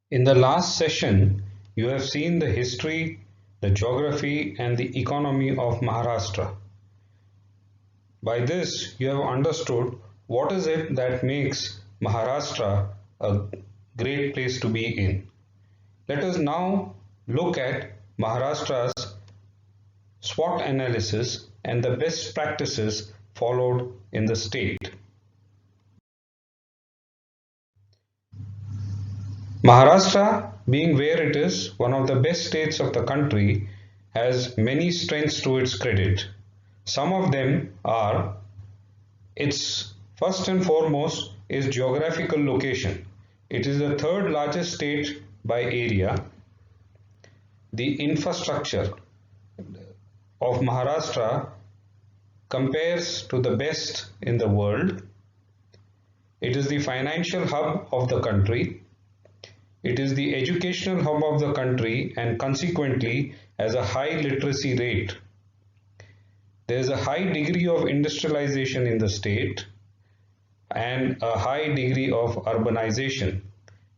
In the last session, you have seen the history, the geography and the economy of Maharashtra. By this, you have understood what is it that makes Maharashtra a great place to be in. Let us now look at Maharashtra's SWOT analysis and the best practices followed in the state. Maharashtra, being where it is one of the best states of the country, has many strengths to its credit. Some of them are its first and foremost is geographical location. It is the third largest state by area. The infrastructure of Maharashtra compares to the best in the world. It is the financial hub of the country. It is the educational hub of the country and consequently has a high literacy rate. There is a high degree of industrialization in the state and a high degree of urbanization.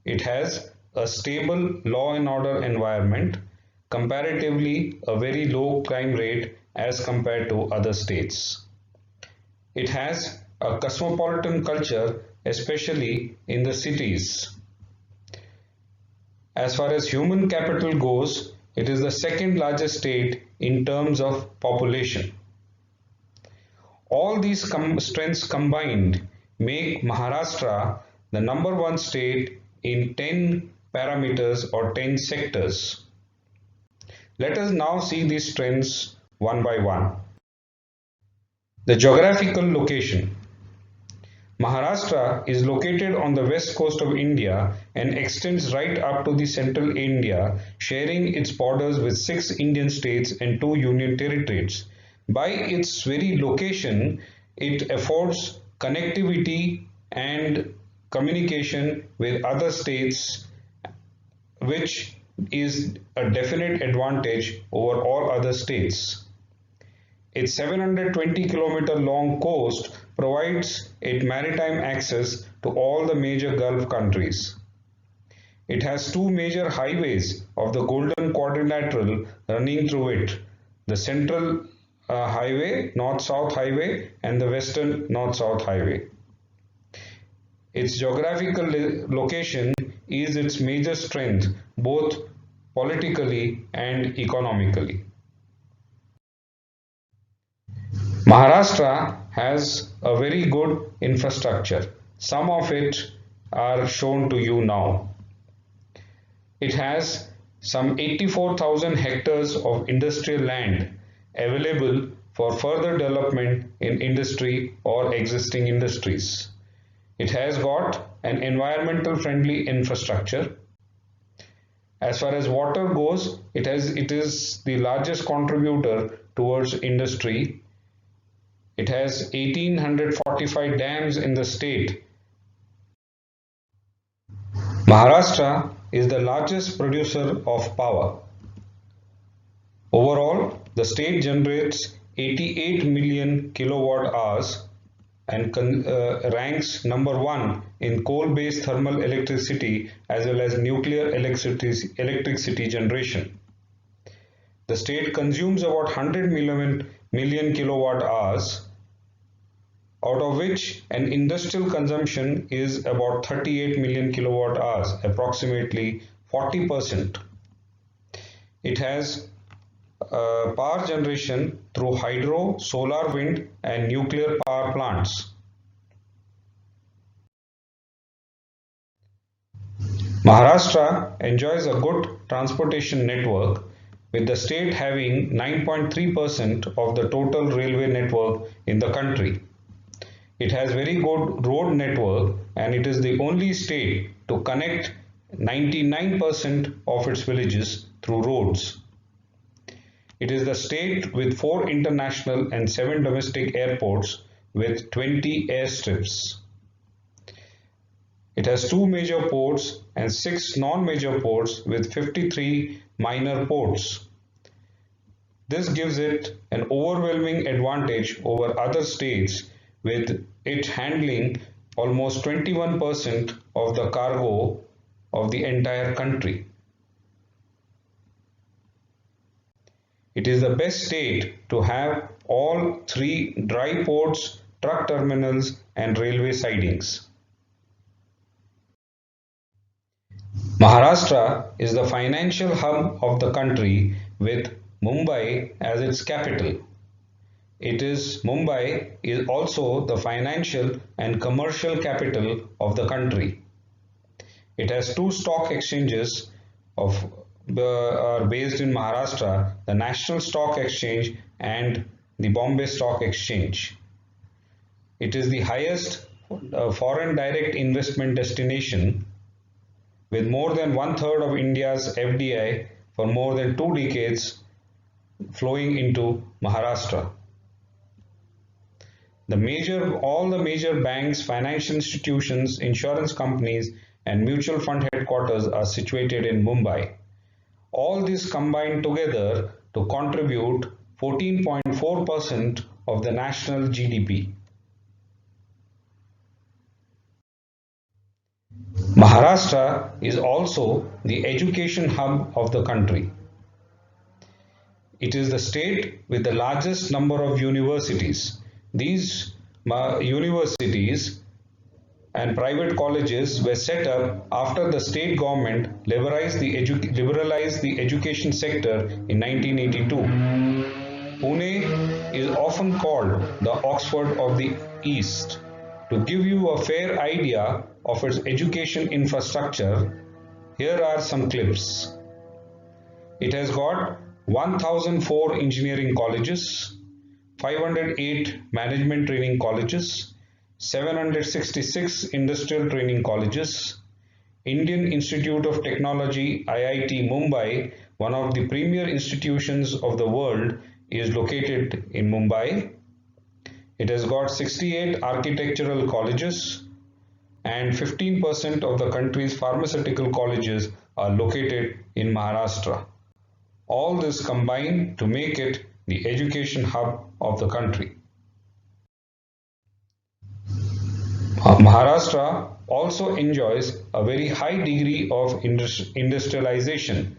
It has a stable law and order environment, comparatively a very low crime rate as compared to other states. It has a cosmopolitan culture, especially in the cities. As far as human capital goes, it is the second largest state in terms of population. All these strengths combined make Maharashtra the number one state in 10 parameters or 10 sectors. Let us now see these strengths one by one. The geographical location. Maharashtra is located on the west coast of India and extends right up to the central India, sharing its borders with 6 Indian states and 2 union territories. By its very location, it affords connectivity and communication with other states, which is a definite advantage over all other states. Its 720-kilometer long coast provides it maritime access to all the major Gulf countries. It has 2 major highways of the Golden Quadrilateral running through it, the Central Highway, North-South Highway and the Western North-South Highway. Its geographical location is its major strength both politically and economically. Maharashtra has a very good infrastructure. Some of it are shown to you now. It has some 84,000 hectares of industrial land available for further development in industry or existing industries. It has got an environmental friendly infrastructure. As far as water goes, it is the largest contributor towards industry. It has 1845 dams in the state. Maharashtra is the largest producer of power. Overall, the state generates 88 million kilowatt hours and ranks number 1 in coal-based thermal electricity as well as nuclear electricity generation. The state consumes about 100 million kilowatt hours, out of which an industrial consumption is about 38 million kilowatt hours, approximately 40%. It has power generation through hydro, solar, wind and nuclear power plants. Maharashtra enjoys a good transportation network, with the state having 9.3% of the total railway network in the country. It has very good road network and it is the only state to connect 99% of its villages through roads. It is the state with 4 international and 7 domestic airports with 20 airstrips. It has 2 major ports and 6 non-major ports with 53 minor ports. This gives it an overwhelming advantage over other states, with it handling almost 21% of the cargo of the entire country. It is the best state to have all three dry ports, truck terminals, and railway sidings. Maharashtra is the financial hub of the country with Mumbai as its capital. Mumbai is also the financial and commercial capital of the country. It has two stock exchanges are based in Maharashtra, the National Stock Exchange and the Bombay Stock Exchange. It is the highest foreign direct investment destination with more than one-third of India's FDI for more than 2 decades flowing into Maharashtra. All the major banks, financial institutions, insurance companies, and mutual fund headquarters are situated in Mumbai. All these combine together to contribute 14.4% of the national GDP. Maharashtra is also the education hub of the country. It is the state with the largest number of universities. These universities and private colleges were set up after the state government liberalized the education sector in 1982. Pune is often called the Oxford of the East. To give you a fair idea of its education infrastructure, here are some clips. It has got 1004 engineering colleges, 508 management training colleges, 766 industrial training colleges. Indian Institute of Technology IIT Mumbai, one of the premier institutions of the world, is located in Mumbai. It has got 68 architectural colleges and 15% of the country's pharmaceutical colleges are located in Maharashtra. All this combined to make it the education hub of the country. Maharashtra also enjoys a very high degree of industrialization,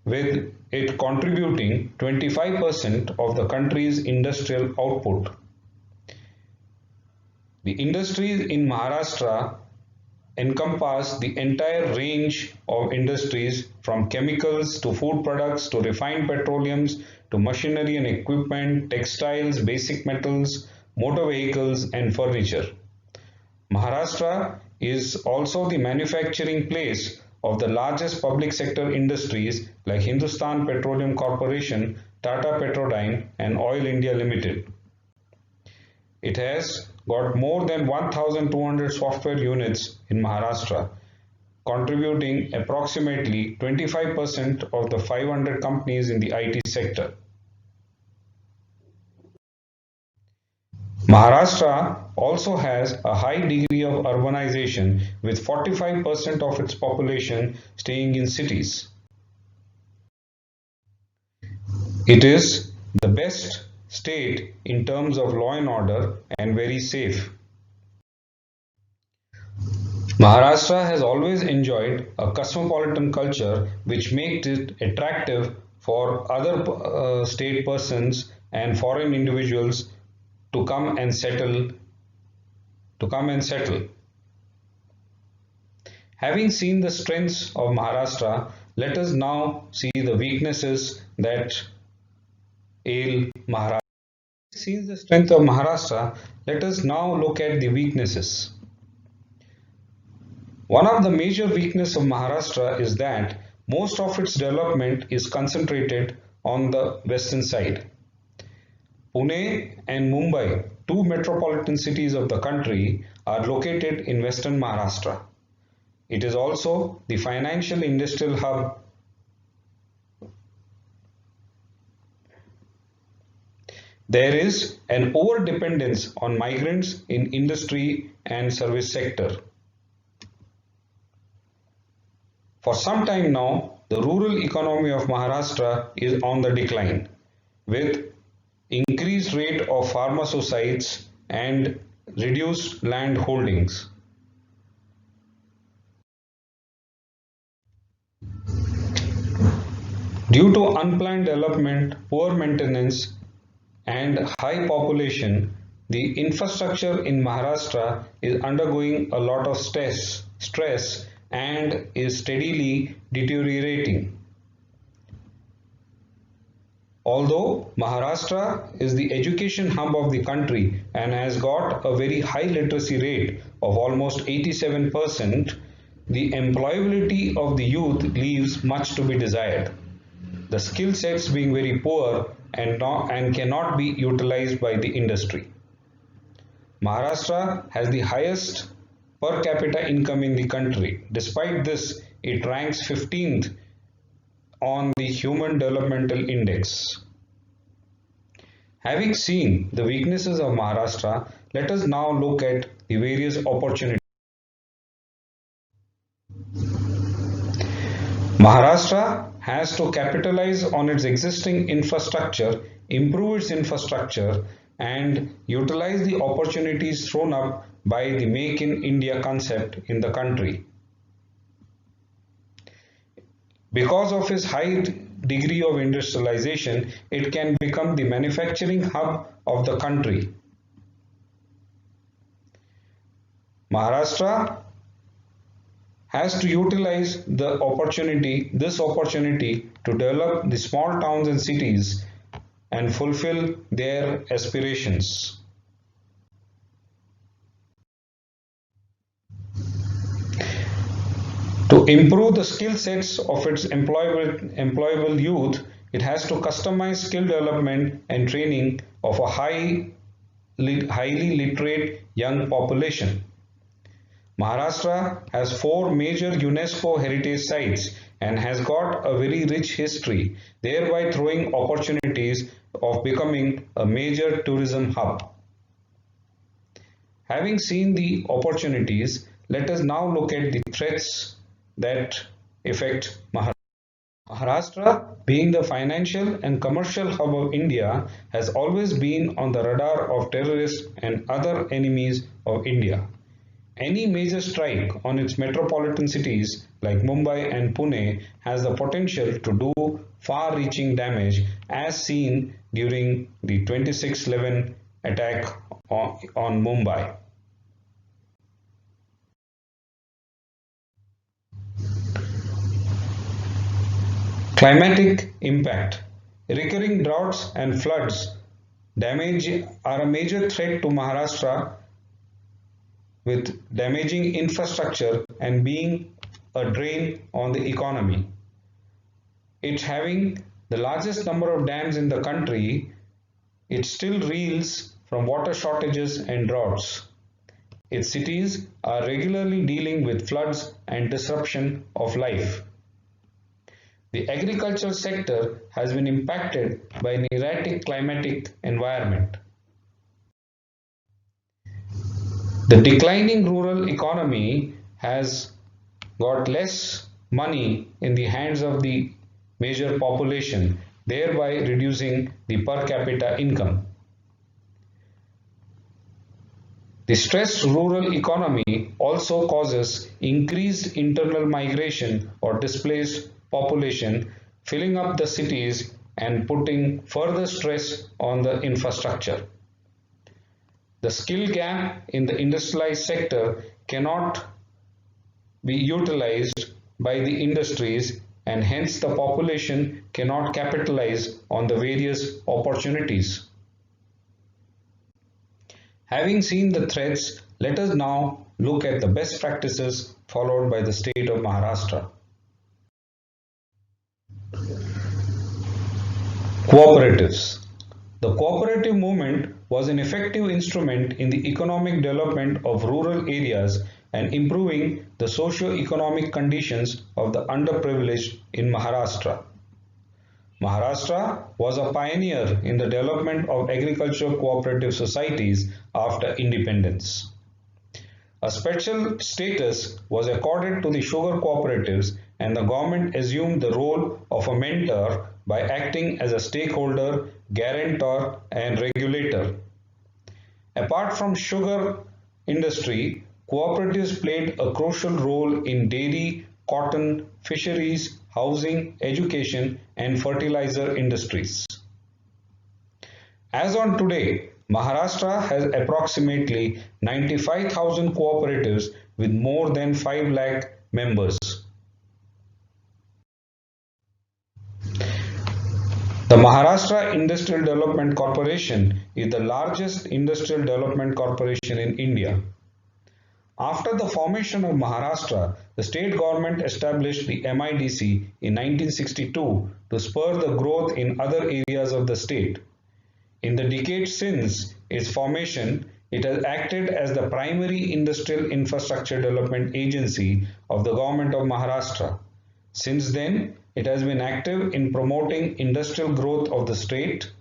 with it contributing 25% of the country's industrial output. The industries in Maharashtra encompass the entire range of industries from chemicals to food products to refined petroleums to machinery and equipment, textiles, basic metals, motor vehicles and furniture. Maharashtra is also the manufacturing place of the largest public sector industries like Hindustan Petroleum Corporation, Tata Petrodyne and Oil India Limited. It has got more than 1,200 software units in Maharashtra, contributing approximately 25% of the 500 companies in the IT sector. Maharashtra also has a high degree of urbanization with 45% of its population staying in cities. It is the best state in terms of law and order and very safe. Maharashtra has always enjoyed a cosmopolitan culture which makes it attractive for other state persons and foreign individuals to come and settle. Having seen the strengths of Maharashtra, let us now see the weaknesses that ail Maharashtra. Since the strength of Maharashtra, let us now look at the weaknesses. One of the major weaknesses of Maharashtra is that most of its development is concentrated on the western side. Pune and Mumbai, two metropolitan cities of the country, are located in western Maharashtra. It is also the financial industrial hub. There is an over-dependence on migrants in industry and service sector. For some time now, the rural economy of Maharashtra is on the decline, with increased rate of pharmaceuticals and reduced land holdings. Due to unplanned development, poor maintenance, and high population, the infrastructure in Maharashtra is undergoing a lot of stress and is steadily deteriorating. Although Maharashtra is the education hub of the country and has got a very high literacy rate of almost 87%, the employability of the youth leaves much to be desired. The skill sets being very poor and cannot be utilized by the industry. Maharashtra has the highest per capita income in the country. Despite this, it ranks 15th on the Human Developmental Index. Having seen the weaknesses of Maharashtra, let us now look at the various opportunities. Maharashtra has to capitalize on its existing infrastructure, improve its infrastructure, and utilize the opportunities thrown up by the Make in India concept in the country. Because of its high degree of industrialization, it can become the manufacturing hub of the country. Maharashtra has to utilize this opportunity to develop the small towns and cities and fulfill their aspirations. To improve the skill sets of its employable youth, it has to customize skill development and training of a highly literate young population. Maharashtra has 4 major UNESCO heritage sites and has got a very rich history, thereby throwing opportunities of becoming a major tourism hub. Having seen the opportunities, let us now look at the threats that affect Maharashtra. Maharashtra, being the financial and commercial hub of India, has always been on the radar of terrorists and other enemies of India. Any major strike on its metropolitan cities like Mumbai and Pune has the potential to do far-reaching damage as seen during the 26/11 attack on Mumbai. Climatic impact. Recurring droughts and floods damage are a major threat to Maharashtra with damaging infrastructure and being a drain on the economy. It's having the largest number of dams in the country. It still reels from water shortages and droughts. Its cities are regularly dealing with floods and disruption of life. The agricultural sector has been impacted by an erratic climatic environment. The declining rural economy has got less money in the hands of the major population, thereby reducing the per capita income. The stressed rural economy also causes increased internal migration or displaced population, filling up the cities and putting further stress on the infrastructure. The skill gap in the industrialized sector cannot be utilized by the industries and hence the population cannot capitalize on the various opportunities. Having seen the threats, let us now look at the best practices followed by the state of Maharashtra. Cooperatives. The cooperative movement was an effective instrument in the economic development of rural areas and improving the socio-economic conditions of the underprivileged in Maharashtra. Maharashtra was a pioneer in the development of agricultural cooperative societies after independence. A special status was accorded to the sugar cooperatives and the government assumed the role of a mentor by acting as a stakeholder, guarantor and regulator. Apart from sugar industry, cooperatives played a crucial role in dairy cotton, fisheries, housing, education, and fertilizer industries. As on today, Maharashtra has approximately 95,000 cooperatives with more than 5 lakh members. The Maharashtra Industrial Development Corporation is the largest industrial development corporation in India. After the formation of Maharashtra, the state government established the MIDC in 1962 to spur the growth in other areas of the state. In the decades since its formation, it has acted as the primary industrial infrastructure development agency of the government of Maharashtra. Since then, it has been active in promoting industrial growth of the state.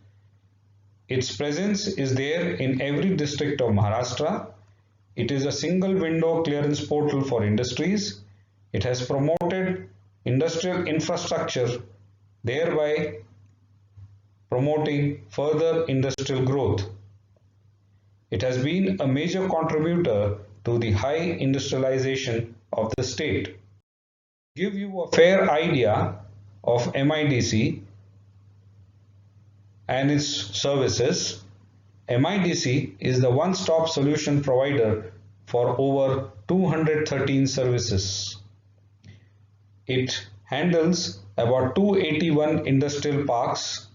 Its presence is there in every district of Maharashtra. It is a single window clearance portal for industries. It has promoted industrial infrastructure, thereby promoting further industrial growth. It has been a major contributor to the high industrialization of the state. To give you a fair idea of MIDC and its services, MIDC is the one-stop solution provider for over 213 services. It handles about 281 industrial parks,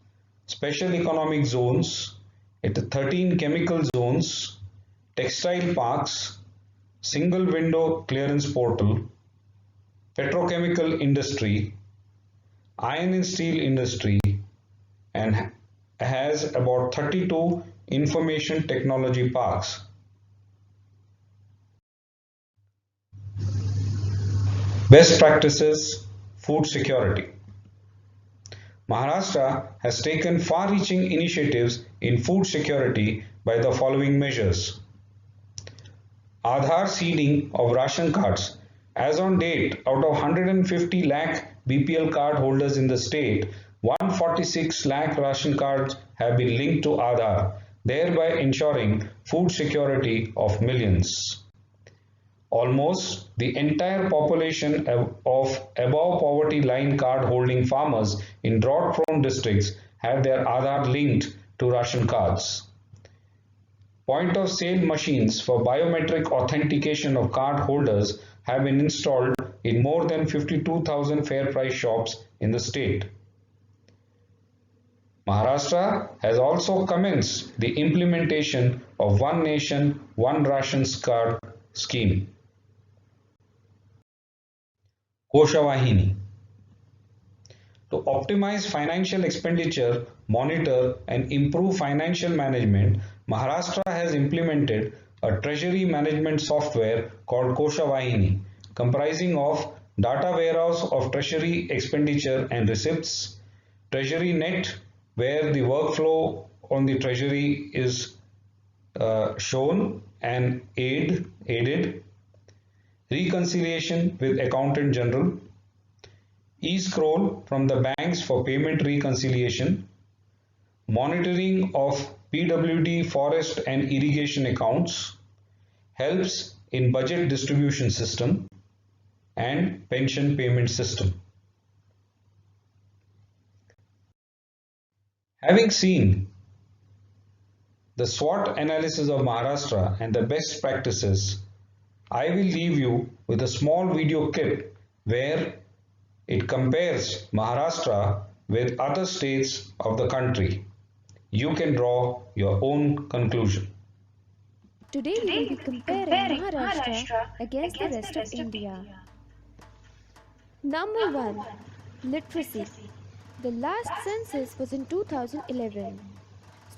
special economic zones, 13 chemical zones, textile parks, single window clearance portal, petrochemical industry, iron and steel industry, and has about 32 information technology parks. Best practices, food security. Maharashtra has taken far-reaching initiatives in food security by the following measures. Aadhaar seeding of ration cards. As on date, out of 150 lakh BPL card holders in the state, 146 lakh ration cards have been linked to Aadhaar, thereby ensuring food security of millions. Almost the entire population of above poverty line card holding farmers in drought prone districts have their Aadhaar linked to ration cards. Point of sale machines for biometric authentication of card holders have been installed in more than 52,000 fair price shops in the state. Maharashtra has also commenced the implementation of One Nation, One Ration Card scheme. KOSHAWAHINI. To optimize financial expenditure, monitor and improve financial management, Maharashtra has implemented a treasury management software called KOSHAWAHINI, comprising of data warehouse of treasury expenditure and receipts, treasury net, where the workflow on the treasury is shown and aided, reconciliation with Accountant General, e-scroll from the banks for payment reconciliation, monitoring of PWD forest and irrigation accounts, helps in budget distribution system and pension payment system. Having seen the SWOT analysis of Maharashtra and the best practices, I will leave you with a small video clip where it compares Maharashtra with other states of the country. You can draw your own conclusion. Today we will be comparing Maharashtra against the rest of India. Number 1. Literacy. The last census was in 2011.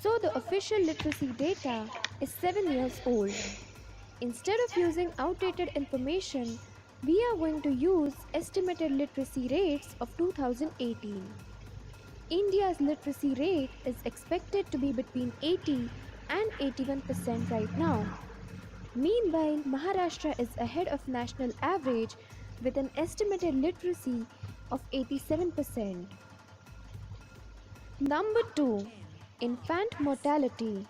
So the official literacy data is 7 years old. Instead of using outdated information, we are going to use estimated literacy rates of 2018. India's literacy rate is expected to be between 80 and 81% right now. Meanwhile, Maharashtra is ahead of national average with an estimated literacy of 87%. Number 2. Infant mortality.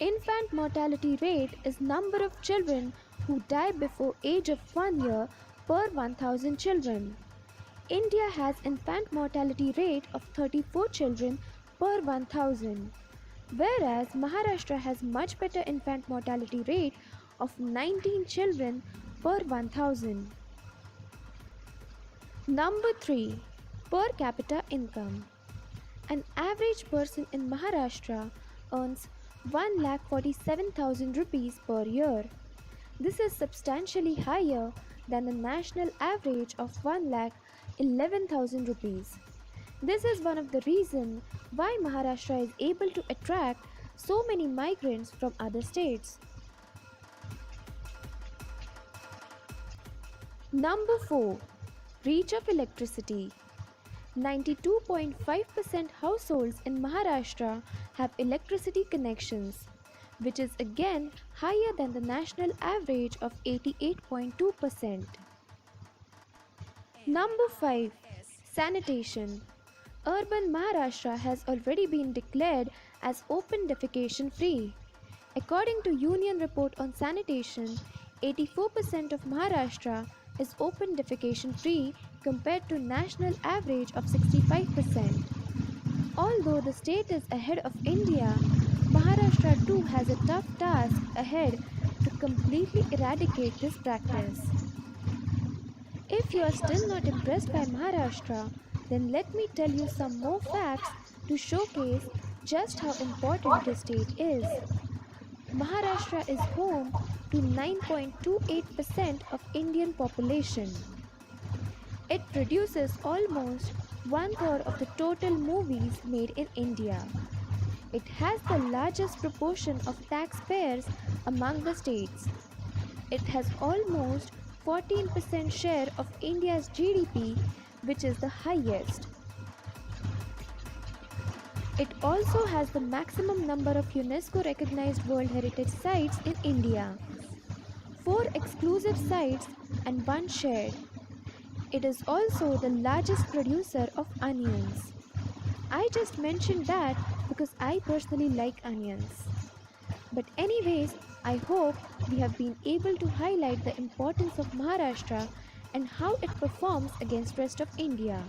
Infant mortality rate is number of children who die before age of 1 year per 1000 children. India has infant mortality rate of 34 children per 1000, whereas Maharashtra has much better infant mortality rate of 19 children per 1000. Number 3. Per capita income. An average person in Maharashtra earns 1,47,000 rupees per year. This is substantially higher than the national average of 1,11,000 rupees. This is one of the reasons why Maharashtra is able to attract so many migrants from other states. Number 4. Reach of electricity. 92.5% households in Maharashtra have electricity connections, which is again higher than the national average of 88.2%. Number 5. Sanitation. Urban Maharashtra has already been declared as open defecation free. According to Union Report on Sanitation, 84% of Maharashtra is open defecation free compared to national average of 65%. Although the state is ahead of India, Maharashtra too has a tough task ahead to completely eradicate this practice. If you are still not impressed by Maharashtra, then let me tell you some more facts to showcase just how important the state is. Maharashtra is home to 9.28% of Indian population. It produces almost 1/3 of the total movies made in India. It has the largest proportion of taxpayers among the states. It has almost 14% share of India's GDP, which is the highest. It also has the maximum number of UNESCO recognized World Heritage Sites in India, 4 exclusive sites and 1 shared. It is also the largest producer of onions. I just mentioned that because I personally like onions. But anyways, I hope we have been able to highlight the importance of Maharashtra and how it performs against rest of India.